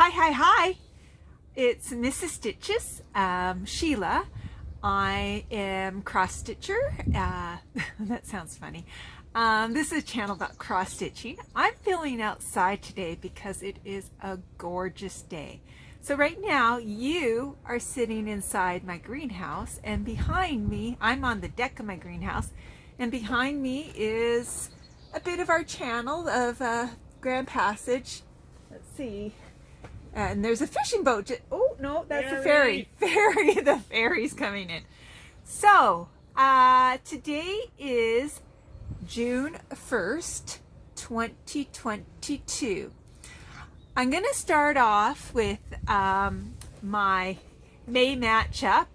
Hi. It's Mrs. Stitches, Sheila. I am cross stitcher. That sounds funny. This is a channel about cross stitching. I'm filming outside today because it is a gorgeous day. So right now you are sitting inside my greenhouse, and behind me, I'm on the deck of my greenhouse, and behind me is a bit of our channel of Grand Passage. Let's see. And there's a fishing boat. Oh, no, that's the ferry. The ferry's coming in. So, today is June 1st, 2022. I'm going to start off with my May matchup,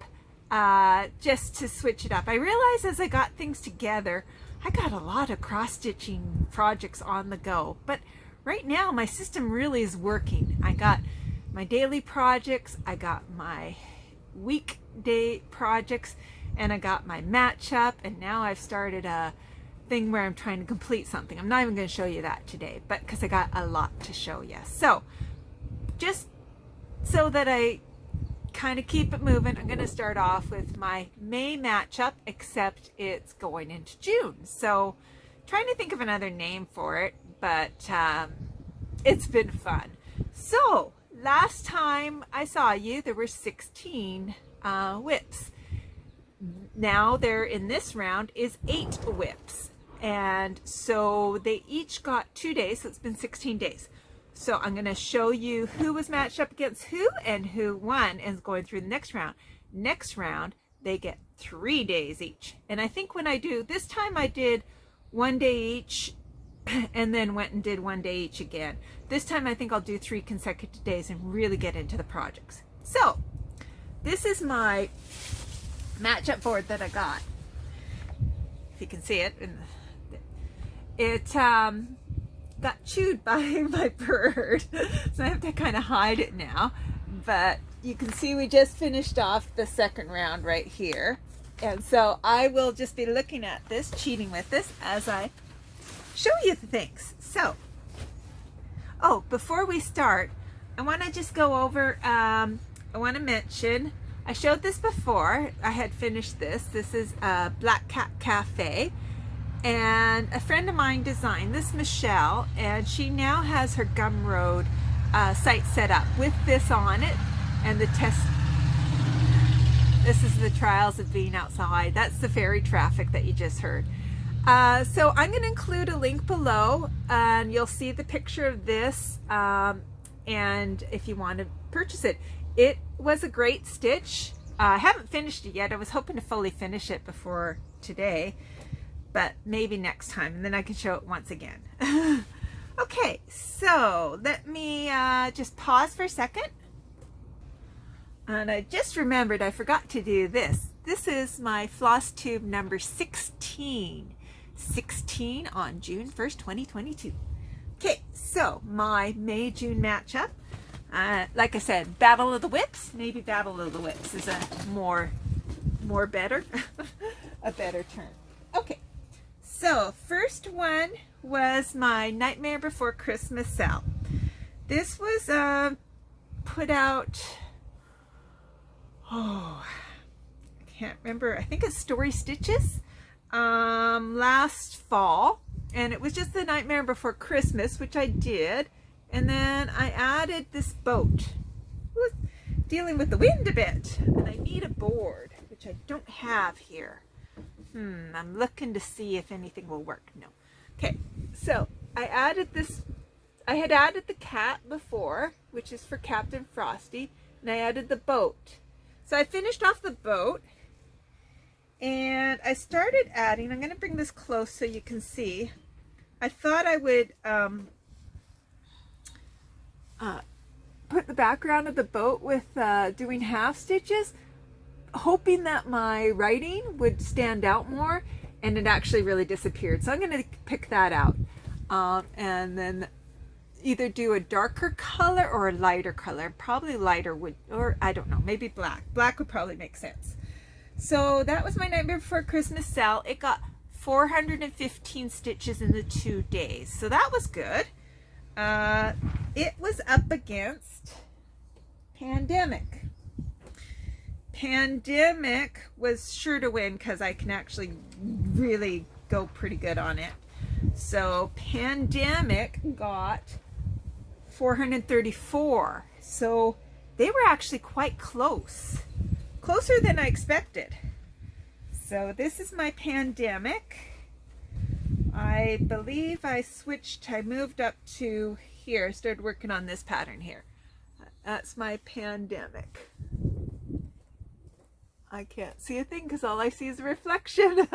just to switch it up. I realized as I got things together, I got a lot of cross-stitching projects on the go, but right now my system really is working. I got my daily projects, I got my weekday projects, and I got my matchup, and now I've started a thing where I'm trying to complete something. I'm not even going to show you that today, but because I got a lot to show you. So just so that I kind of keep it moving, I'm going to start off with my May matchup, except it's going into June. So trying to think of another name for it, but it's been fun. So last time I saw you, there were 16 whips. Now there in this round is 8 whips. And so they each got 2 days, so it's been 16 days. So I'm going to show you who was matched up against who and who won and going through the next round. Next round, they get 3 days each. And I think when I do, this time I did 1 day each and then went and did 1 day each again. This time I think I'll do 3 consecutive days and really get into the projects. So this is my matchup board that I got. If you can see it. It got chewed by my bird, so I have to kind of hide it now. But you can see we just finished off the second round right here. And so I will just be looking at this, cheating with this as I show you the things. So, oh, before we start, I want to just go over, I want to mention, I showed this before. I had finished this. This is a Black Cat Cafe. And a friend of mine designed this, Michelle, and she now has her Gumroad site set up with this on it. And the test, this is the trials of being outside. That's the ferry traffic that you just heard. So I'm going to include a link below, and you'll see the picture of this, and if you want to purchase it. It was a great stitch. I haven't finished it yet. I was hoping to fully finish it before today, but maybe next time, and then I can show it once again. Okay, so let me just pause for a second. And I just remembered I forgot to do this. This is my Flosstube number 16. 16 on June 1st, 2022. Okay, so my May-June matchup. Like I said, Battle of the Whips. Maybe Battle of the Whips is a more better, a better term. Okay, so first one was my Nightmare Before Christmas sale. This was put out, oh, I can't remember. I think it's Story Stitches last fall, and it was just the Nightmare Before Christmas, which I did. And then I added this boat. Was dealing with the wind a bit, and I need a board, which I don't have here. I'm looking to see if anything will work. No. Okay, so I added this. I had added the cat before, which is for Captain Frosty, and I added the boat. So I finished off the boat, and I started adding. I'm going to bring this close so you can see. I thought I would put the background of the boat with doing half stitches, hoping that my writing would stand out more, and it actually really disappeared. So I'm going to pick that out and then either do a darker color or a lighter color. Probably lighter would, or I don't know, maybe black. Black would probably make sense. So that was my Nightmare Before Christmas sale. It got 415 stitches in the 2 days, so that was good. It was up against Pandemic. Pandemic was sure to win because I can actually really go pretty good on it. So Pandemic got 434. So they were actually quite close. Closer than I expected. So this is my Pandemic. I believe I moved up to here, started working on this pattern here. That's my Pandemic. I can't see a thing because all I see is a reflection.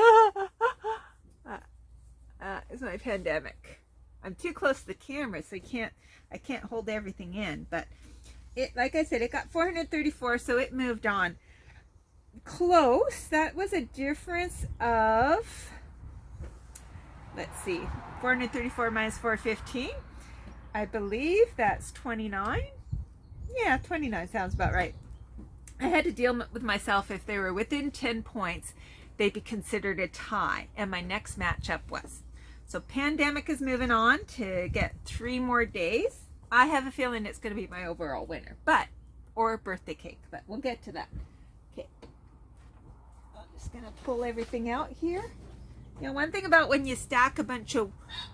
It's my Pandemic. I'm too close to the camera, so I can't hold everything in. But it, like I said, it got 434, so it moved on. Close. That was a difference of, let's see, 434 minus 415. I believe that's 29. Yeah, 29 sounds about right. I had to deal with myself. If they were within 10 points, they'd be considered a tie, and my next matchup was. So Pandemic is moving on to get 3 more days. I have a feeling it's going to be my overall winner, or birthday cake, but we'll get to that. Okay, I'm just going to pull everything out here. You know, one thing about when you stack a bunch of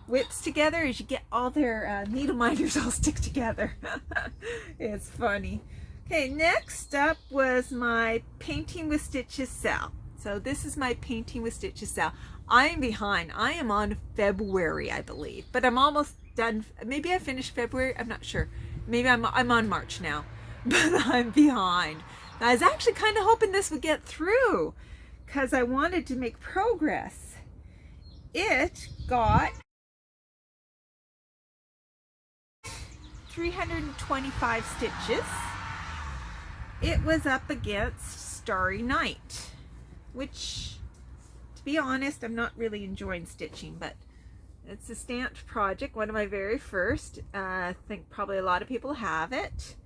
whips together is you get all their needle minders all stick together. It's funny. Okay, next up was my Painting with Stitches cell. So this is my Painting with Stitches cell. I am behind. I am on February, I believe, but I'm almost done. Maybe I finished February. I'm not sure. Maybe I'm on March now, but I'm behind. I was actually kind of hoping this would get through because I wanted to make progress. It got 325 stitches. It was up against Starry Night, which, to be honest, I'm not really enjoying stitching, but it's a stamped project, one of my very first. I think probably a lot of people have it.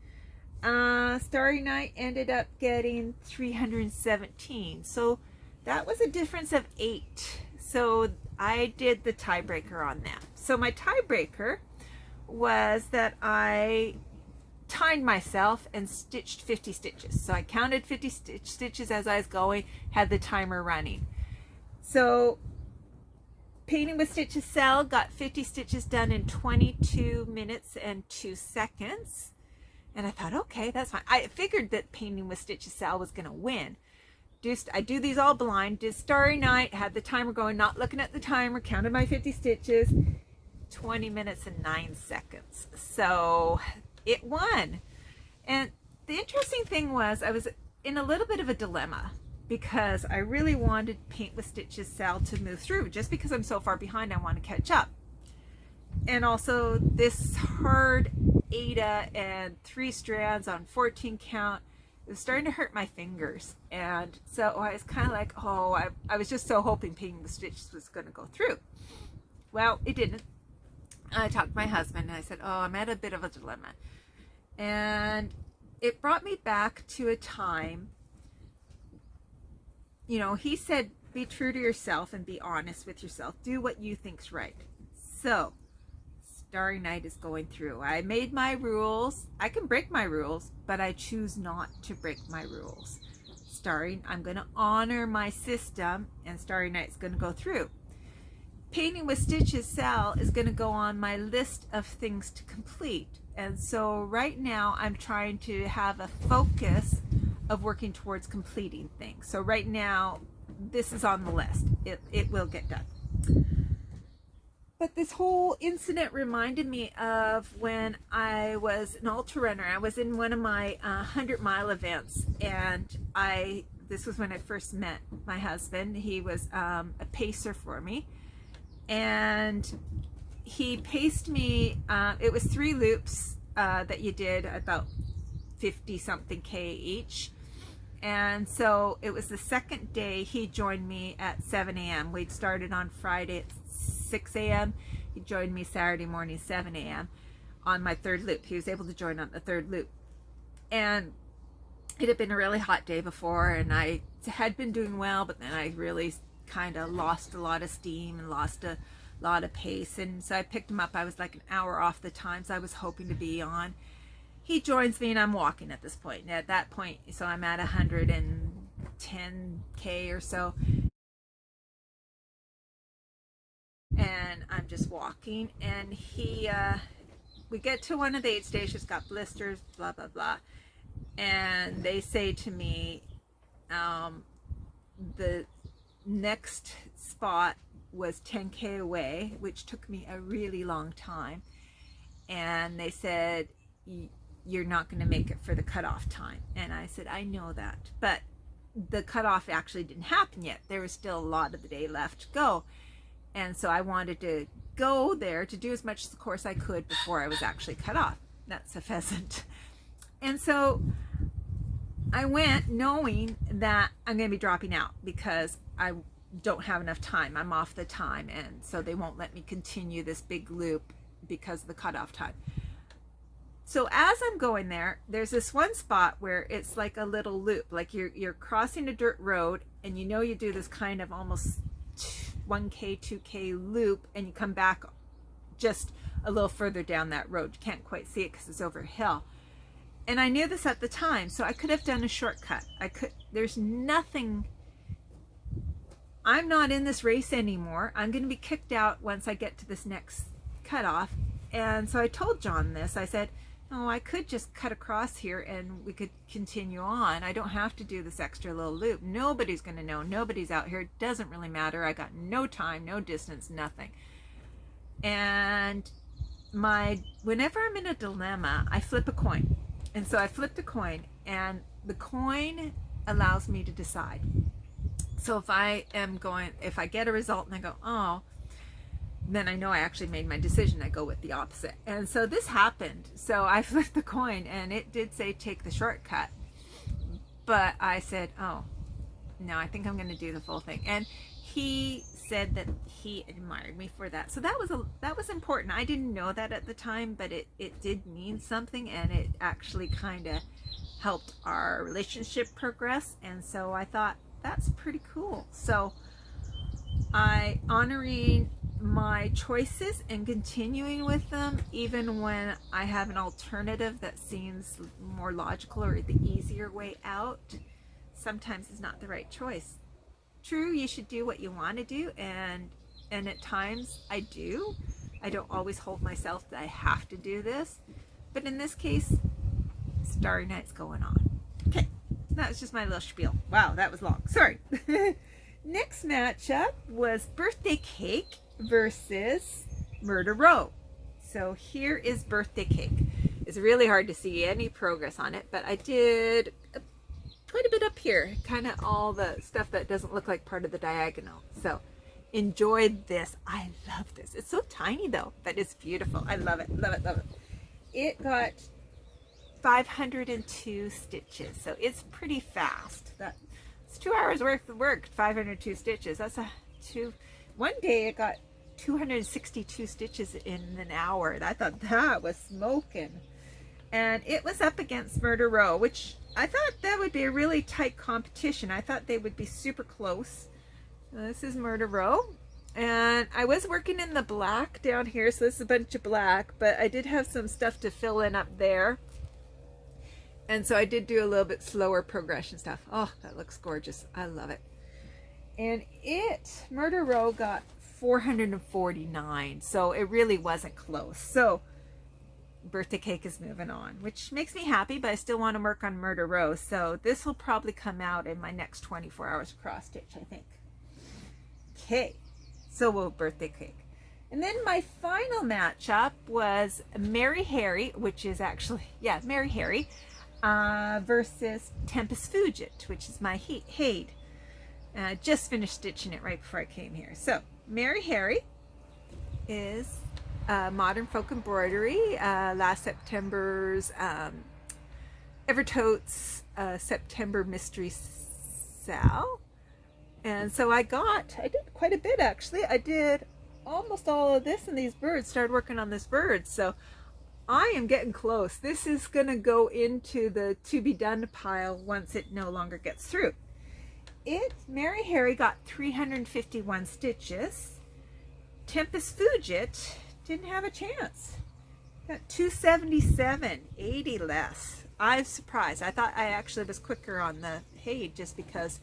Starry Night ended up getting 317, so that was a difference of 8. So I did the tiebreaker on that. So my tiebreaker was that I timed myself and stitched 50 stitches. So I counted 50 stitches as I was going, had the timer running. So Painting with Stitches cell got 50 stitches done in 22 minutes and 2 seconds. And I thought, okay, that's fine. I figured that Painting with Stitches cell was going to win. I do these all blind. Did Starry Night, had the timer going, not looking at the timer, counted my 50 stitches, 20 minutes and 9 seconds. So it won. And the interesting thing was I was in a little bit of a dilemma because I really wanted Paint with Stitches cell to move through. Just because I'm so far behind, I want to catch up. And also this hard Aida and 3 strands on 14 count, it was starting to hurt my fingers. And so I was kind of like, oh, I was just so hoping Painting with Stitches was going to go through. Well, it didn't. I talked to my husband and I said, oh, I'm at a bit of a dilemma. And it brought me back to a time, you know, he said, be true to yourself and be honest with yourself. Do what you think's right. So Starry Night is going through. I made my rules. I can break my rules, but I choose not to break my rules. I'm going to honor my system, and Starry Night's going to go through. Painting with Stitches cell is going to go on my list of things to complete. And so right now I'm trying to have a focus of working towards completing things. So right now this is on the list. It will get done. But this whole incident reminded me of when I was an ultra runner. I was in one of my 100-mile events, and this was when I first met my husband. He was a pacer for me, and he paced me. It was 3 loops that you did, about 50-something K each. And so it was the second day. He joined me at 7 a.m. We'd started on Friday at 6 a.m. He joined me Saturday morning 7 a.m. on my 3rd loop. He was able to join on the 3rd loop. And it had been a really hot day before, and I had been doing well, but then I really kind of lost a lot of steam and lost a lot of pace. And so I picked him up. I was like an hour off the times I was hoping to be on. He joins me and I'm walking at this point. And at that point, so I'm at 110K or so. And I'm just walking, and we get to one of the aid stations, got blisters, blah, blah, blah. And they say to me, the next spot was 10K away, which took me a really long time. And they said, you're not going to make it for the cutoff time. And I said, I know that. But the cutoff actually didn't happen yet. There was still a lot of the day left to go. And so I wanted to go there to do as much of the course I could before I was actually cut off. That's a pheasant. And so I went knowing that I'm going to be dropping out because I don't have enough time. I'm off the time. And so they won't let me continue this big loop because of the cutoff time. So as I'm going there, there's this one spot where it's like a little loop, like you're crossing a dirt road, and you know you do this kind of almost 1K, 2K loop, and you come back just a little further down that road. You can't quite see it because it's over a hill. And I knew this at the time, so I could have done a shortcut. There's nothing, I'm not in this race anymore. I'm going to be kicked out once I get to this next cutoff. And so I told John this. I said, oh, I could just cut across here and we could continue on. I don't have to do this extra little loop. Nobody's going to know. Nobody's out here. It doesn't really matter. I got no time, no distance, nothing. And whenever I'm in a dilemma, I flip a coin. And so I flipped a coin, and the coin allows me to decide. So if I get a result and I go, oh, then I know I actually made my decision. I go with the opposite. And so this happened. So I flipped the coin, and it did say take the shortcut. But I said, oh, no, I think I'm going to do the full thing. And he said that he admired me for that. So that was important. I didn't know that at the time, but it did mean something, and it actually kind of helped our relationship progress. And so I thought, that's pretty cool. So honoring my choices and continuing with them even when I have an alternative that seems more logical or the easier way out, sometimes is not the right choice. True, you should do what you want to do, and at times I do. I don't always hold myself that I have to do this, but in this case, Starry Night's going on. Okay, that was just my little spiel. Wow, that was long. Sorry. Next matchup was Birthday Cake versus Murder Row. So here is Birthday Cake. It's really hard to see any progress on it, but I did quite a bit up here, kind of all the stuff that doesn't look like part of the diagonal. So enjoyed this. I love this. It's so tiny though, but it's beautiful. I love it, love it, love it. It got 502 stitches, so it's pretty fast. It's 2 hours worth of work, 502 stitches. That's one day it got 262 stitches in an hour. I thought that was smoking. And it was up against Murder Row, which I thought that would be a really tight competition. I thought they would be super close. This is Murder Row. And I was working in the black down here, so this is a bunch of black, but I did have some stuff to fill in up there. And so I did do a little bit slower progression stuff. Oh, that looks gorgeous. I love it. And Murder Row got 449, so it really wasn't close. So Birthday Cake is moving on, which makes me happy, but I still want to work on Murder Row. So this will probably come out in my next 24 hours of cross stitch, I think. Okay, so we'll Birthday Cake. And then my final matchup was Mary Harry, which is actually, yeah, Mary Harry, versus Tempus Fugit, which is my HAED. Just finished stitching it right before I came here. So Mary Harry is Modern Folk Embroidery, last September's Evertote's September Mystery Sal. And so I did quite a bit actually. I did almost all of this and these birds, started working on this bird. So I am getting close. This is gonna go into the to be done pile once it no longer gets through. Mary Harry got 351 stitches. Tempus Fugit didn't have a chance. Got 277, 80 less. I'm surprised. I thought I actually was quicker on the HAED just because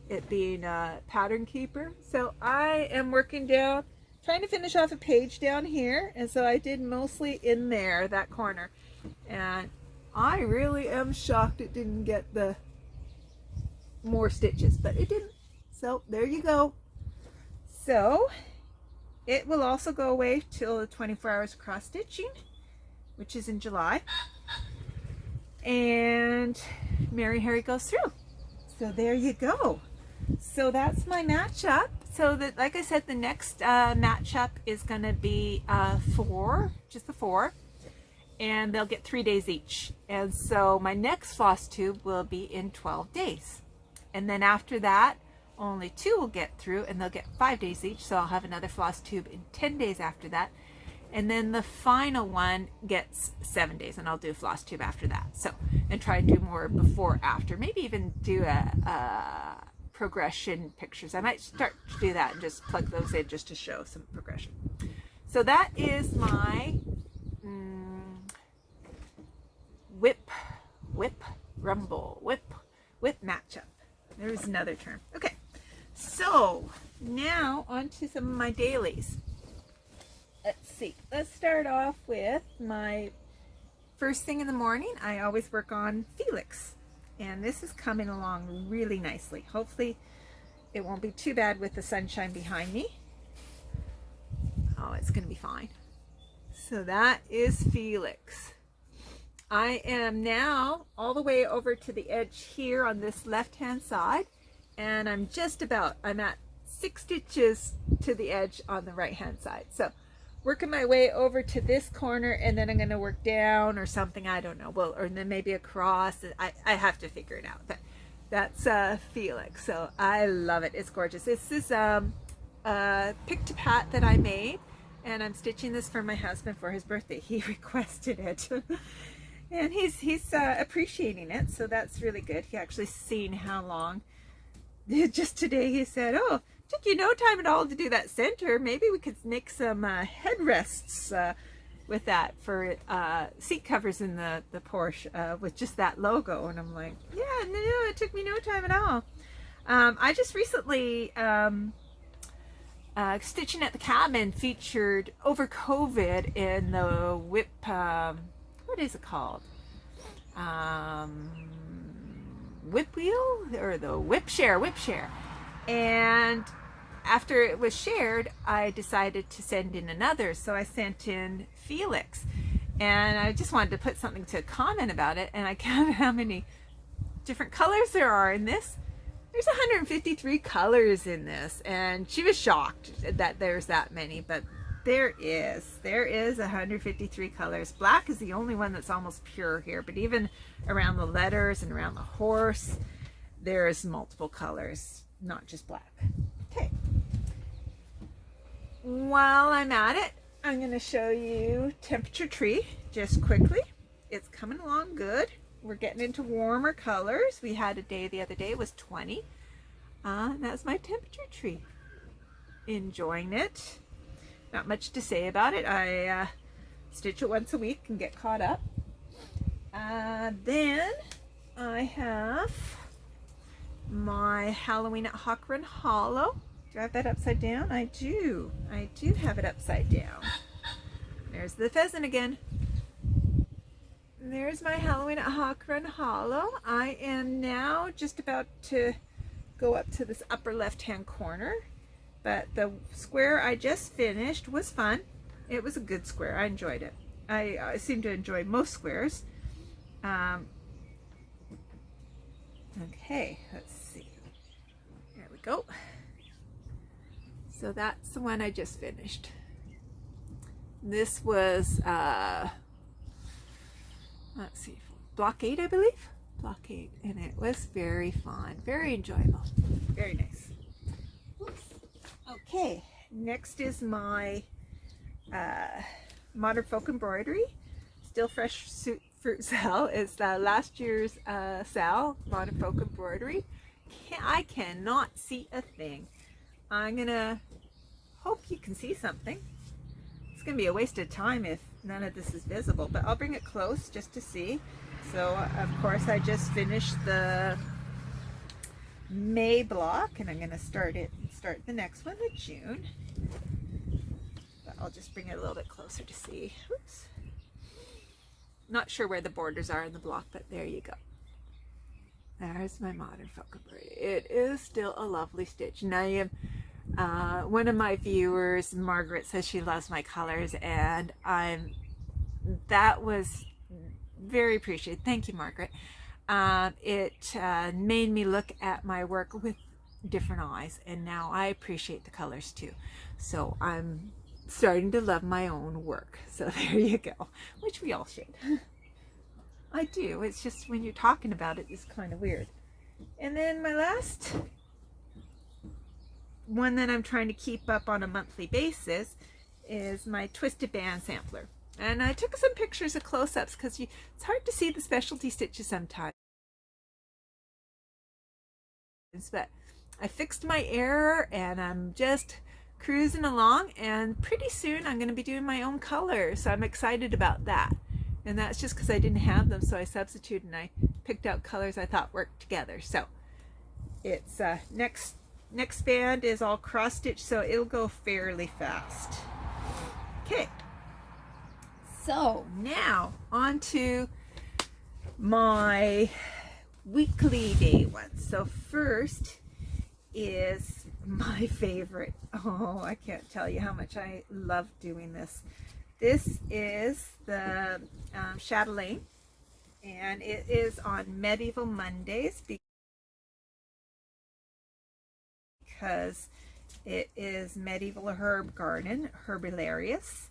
it being a pattern keeper. So I am working down, trying to finish off a page down here, and so I did mostly in there, that corner, and I really am shocked it didn't get the more stitches, but it didn't. So there you go. So it will also go away till the 24 hours cross stitching, which is in July, and Mary Harry goes through. So there you go. So that's my matchup. So that, like I said, the next matchup is going to be 4, just the 4, and they'll get 3 days each. And so my next Flosstube will be in 12 days. And then after that, only 2 will get through, and they'll get 5 days each. So I'll have another Flosstube in 10 days after that. And then the final one gets 7 days, and I'll do a Flosstube after that. So, and try to do more before, after, maybe even do a progression pictures. I might start to do that and just plug those in just to show some progression. So that is my whip matchup. There's another term. Okay, so now on to some of my dailies. Let's see. Let's start off with my first thing in the morning. I always work on Felix, and this is coming along really nicely. Hopefully it won't be too bad with the sunshine behind me. Oh, it's going to be fine. So that is Felix. I am now all the way over to the edge here on this left hand side, and I'm at 6 stitches to the edge on the right hand side. So working my way over to this corner, and then I'm going to work down or something, I don't know, well, or then maybe across. I have to figure it out, but that's Felix. So I love it. It's gorgeous. This is Pic2Pat that I made, and I'm stitching this for my husband for his birthday. He requested it. And he's appreciating it, so that's really good. He actually seen how long. Just today he said, "Oh, took you no time at all to do that center. Maybe we could make some headrests with that for seat covers in the Porsche with just that logo." And I'm like, "Yeah, no, it took me no time at all." I just recently Stitching at the Cabin featured over COVID in the whip. What is it called? Whip wheel or the whip share. And after it was shared, I decided to send in another. So I sent in Felix, and I just wanted to put something to comment about it. And I counted how many different colors there are in this. There's 153 colors in this, and she was shocked that there's that many, but there is 153 colors. Black is the only one that's almost pure here, but even around the letters and around the horse, there's multiple colors, not just black. Okay. While I'm at it, I'm going to show you temperature tree just quickly. It's coming along good. We're getting into warmer colors. We had a day the other day, it was 20. That's my temperature tree. Enjoying it. Not much to say about it. I stitch it once a week and get caught up. Then I have my Halloween at Hawk Run Hollow. Do I have that upside down? I do. I do have it upside down. There's the pheasant again. There's my Halloween at Hawk Run Hollow. I am now just about to go up to this upper left hand corner. But the square I just finished was fun. It was a good square. I enjoyed it. I seem to enjoy most squares. Okay, let's see. There we go. So that's the one I just finished. This was, let's see, Blockade, I believe? Blockade. And it was very fun. Very enjoyable. Very nice. Oops. Okay, next is my Modern Folk Embroidery. Still Fresh Fruit Sal. It's last year's Sal, Modern Folk Embroidery. I cannot see a thing. I'm going to hope you can see something. It's going to be a waste of time if none of this is visible, but I'll bring it close just to see. So of course I just finished the May block, and I'm going to start the next one with June. But I'll just bring it a little bit closer to see. Oops. Not sure where the borders are in the block, but there you go. There's my modern folk embroidery. It is still a lovely stitch. Now you have one of my viewers, Margaret, says she loves my colors, and that was very appreciated. Thank you, Margaret. It made me look at my work with different eyes, and now I appreciate the colors too. So I'm starting to love my own work. So there you go, which we all should. I do. It's just when you're talking about it, it's kind of weird. And then my last one that I'm trying to keep up on a monthly basis is my twisted band sampler. And I took some pictures of close-ups because it's hard to see the specialty stitches sometimes. But I fixed my error and I'm just cruising along, and pretty soon I'm going to be doing my own colors. So I'm excited about that. And that's just because I didn't have them, so I substituted and I picked out colors I thought worked together. So it's next band is all cross stitch, so it'll go fairly fast. Okay, so now on to my weekly day ones. So first is my favorite. Oh, I can't tell you how much I love doing this. This is the Chatelaine, and it is on Medieval Mondays because it is Medieval Herb Garden, Herbularius,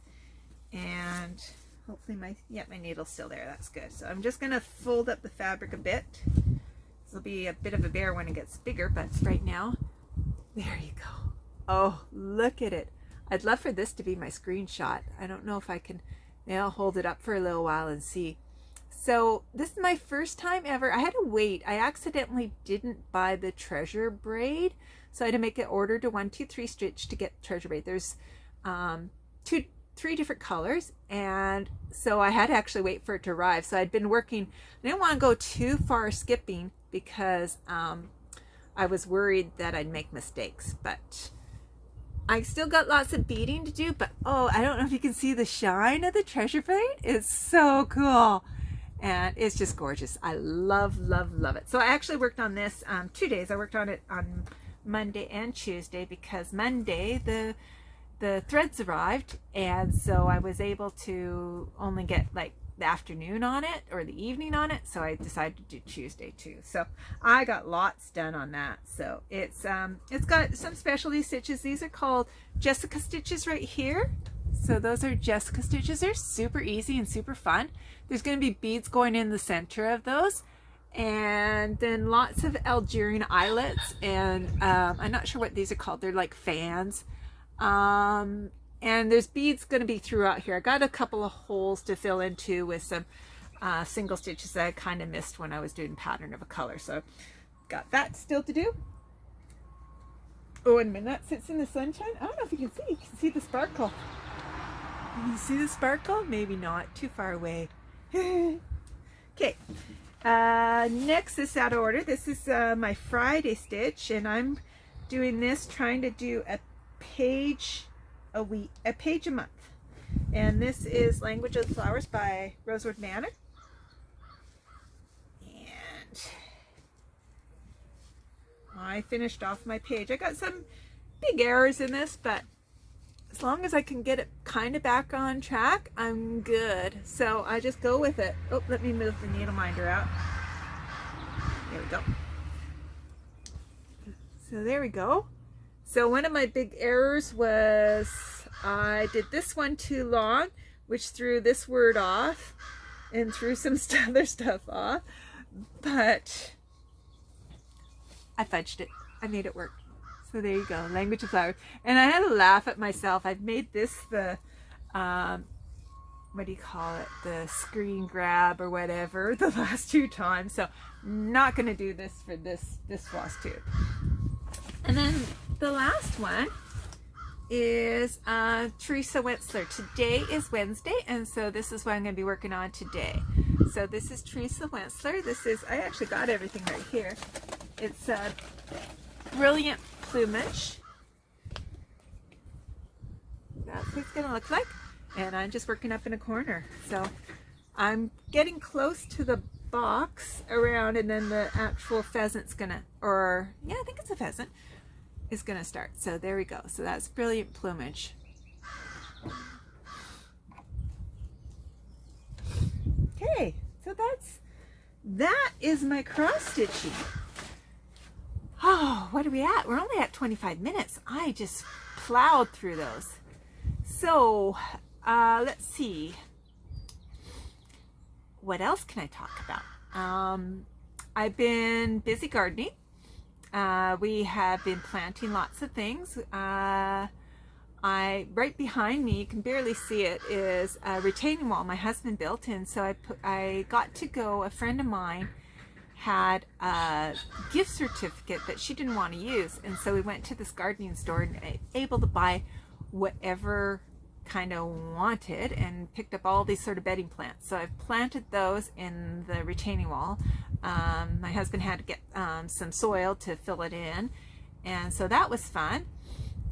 and hopefully my needle's still there. That's good. So I'm just going to fold up the fabric a bit. This will be a bit of a bear when it gets bigger, but right now, there you go. Oh, look at it. I'd love for this to be my screenshot. I don't know if I can. Maybe I'll hold it up for a little while and see. So this is my first time ever. I had to wait. I accidentally didn't buy the treasure braid, so I had to make an order to 1, 2, 3 stitch to get treasure braid. There's 3 different colors, and so I had to actually wait for it to arrive. So I'd been working. I didn't want to go too far skipping because I was worried that I'd make mistakes, but I still got lots of beading to do. But oh, I don't know if you can see the shine of the treasure braid. It's so cool, and it's just gorgeous. I love, love, love it. So I actually worked on this 2 days. I worked on it on Monday and Tuesday because Monday the threads arrived, and so I was able to only get like the afternoon on it or the evening on it, so I decided to do Tuesday too. So I got lots done on that. So it's got some specialty stitches. These are called Jessica stitches right here. So those are Jessica stitches. They're super easy and super fun. There's going to be beads going in the center of those, and then lots of Algerian eyelets, and I'm not sure what these are called. They're like fans. And there's beads going to be throughout here. I got a couple of holes to fill into with some single stitches that I kind of missed when I was doing pattern of a color. So got that still to do. Oh, and my nut sits in the sunshine. I don't know if you can see. You can see the sparkle. You see the sparkle? Maybe not. Too far away. Okay. Next is out of order. This is my Friday stitch, and I'm doing this, trying to do a page a month, and this is Language of the Flowers by Rosewood Manor. And I finished off my page. I got some big errors in this, but as long as I can get it kind of back on track, I'm good. So I just go with it. Oh, let me move the needle minder out. There we go. So there we go. So one of my big errors was I did this one too long, which threw this word off and threw some other stuff off, but I fudged it. I made it work. So there you go, Language of Flowers. And I had to laugh at myself. I've made this the, what do you call it, the screen grab or whatever the last 2 times. So not going to do this for this Flosstube. And then the last one is Theresa Wentzler. Today is Wednesday, and so this is what I'm going to be working on today. So this is Theresa Wentzler. This is, I actually got everything right here. It's Brilliant Plummage. That's what it's going to look like. And I'm just working up in a corner. So I'm getting close to the box around, and then the actual pheasant's gonna, or yeah, I think it's a pheasant, is gonna start. So there we go. So that's Brilliant Plummage. Okay, so that is my cross stitching. Oh, what are we at? We're only at 25 minutes. I just plowed through those. So let's see. What else can I talk about? I've been busy gardening. We have been planting lots of things. Right behind me, you can barely see it, is a retaining wall my husband built, and so I got to go. A friend of mine had a gift certificate that she didn't want to use, and so we went to this gardening store and able to buy whatever kind of wanted, and picked up all these sort of bedding plants. So I've planted those in the retaining wall. My husband had to get some soil to fill it in, and so that was fun.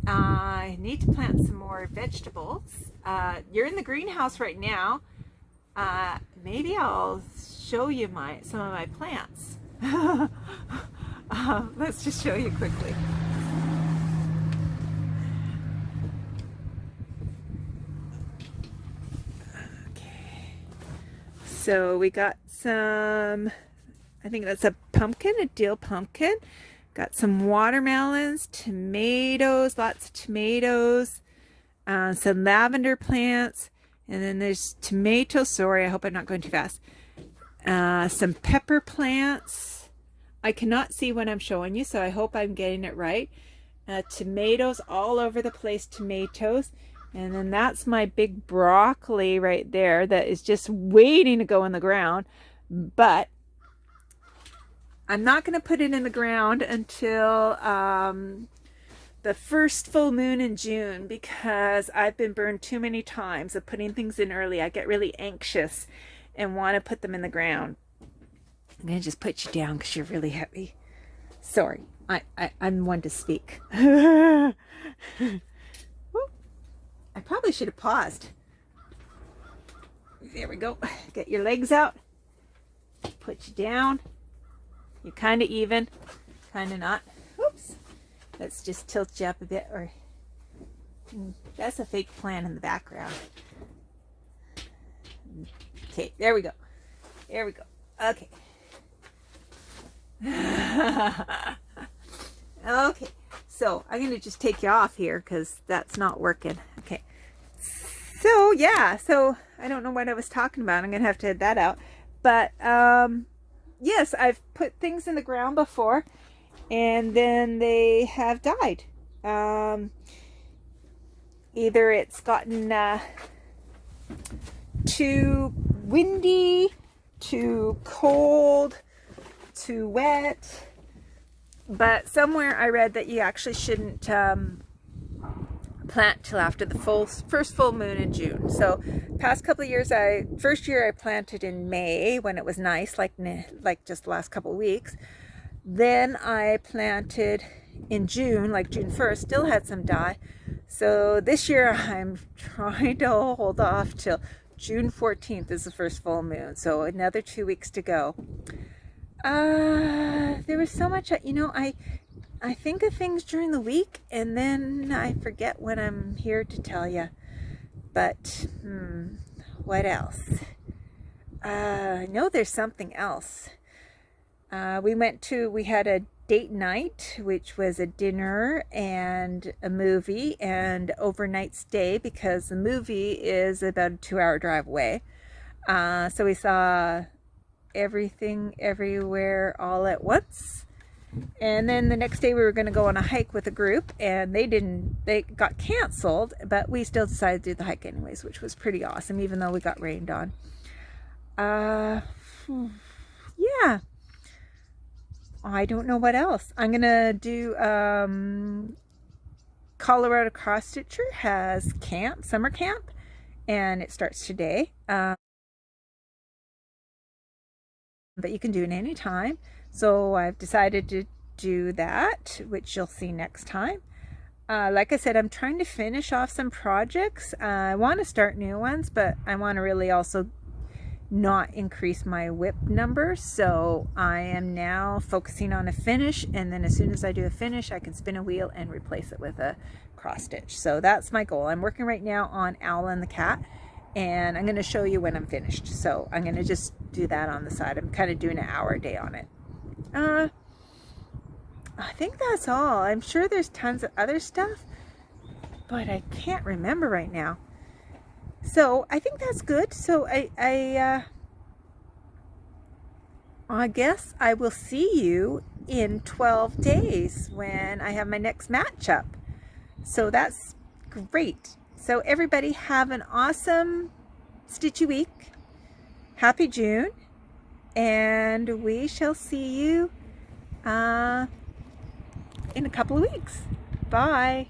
I need to plant some more vegetables. You're in the greenhouse right now. Maybe I'll show you some of my plants. Let's just show you quickly. So we got some, I think that's a pumpkin, a dill pumpkin. Got some watermelons, tomatoes, lots of tomatoes, some lavender plants, and then there's tomato, sorry, I hope I'm not going too fast. Some pepper plants. I cannot see when I'm showing you, so I hope I'm getting it right. Tomatoes all over the place, tomatoes. And then that's my big broccoli right there that is just waiting to go in the ground. But I'm not going to put it in the ground until the first full moon in June, because I've been burned too many times of putting things in early. I get really anxious and want to put them in the ground. I'm going to just put you down because you're really heavy. Sorry, I'm one to speak. I probably should have paused. There we go. Get your legs out. Put you down. You're kind of even, kind of not. Oops. Let's just tilt you up a bit. Or that's a fake plant in the background. Okay, there we go. There we go. Okay. Okay. So I'm going to just take you off here because that's not working. Okay. So yeah, so I don't know what I was talking about. I'm going to have to head that out. But yes, I've put things in the ground before and then they have died. Either it's gotten too windy, too cold, too wet. But somewhere I read that you actually shouldn't plant till after the first full moon in June. So past couple of years, first year I planted in May when it was nice, like just the last couple of weeks. Then I planted in June, like June 1st, still had some die. So this year I'm trying to hold off till June 14th is the first full moon. So another 2 weeks to go. There was so much, you know, I think of things during the week and then I forget when I'm here to tell you. But, what else? I know there's something else. We had a date night, which was a dinner and a movie and overnight stay, because the movie is about a 2-hour drive away. So we saw Everything Everywhere All at Once, and then the next day we were going to go on a hike with a group, and they got canceled, but we still decided to do the hike anyways, which was pretty awesome, even though we got rained on. Yeah, I don't know what else. I'm gonna do Colorado Cross Stitcher has camp, summer camp, and it starts today. But you can do it anytime. So I've decided to do that, which you'll see next time. Like I said, I'm trying to finish off some projects. I want to start new ones, but I want to really also not increase my whip numbers. So I am now focusing on a finish, and then as soon as I do a finish, I can spin a wheel and replace it with a cross stitch. So that's my goal. I'm working right now on Owl and the Cat, and I'm going to show you when I'm finished. So I'm going to just do that on the side. I'm kind of doing an hour a day on it. I think that's all. I'm sure there's tons of other stuff, but I can't remember right now. So I think that's good. So I guess I will see you in 12 days when I have my next matchup. So that's great. So everybody have an awesome stitchy week. Happy June. And we shall see you in a couple of weeks. Bye.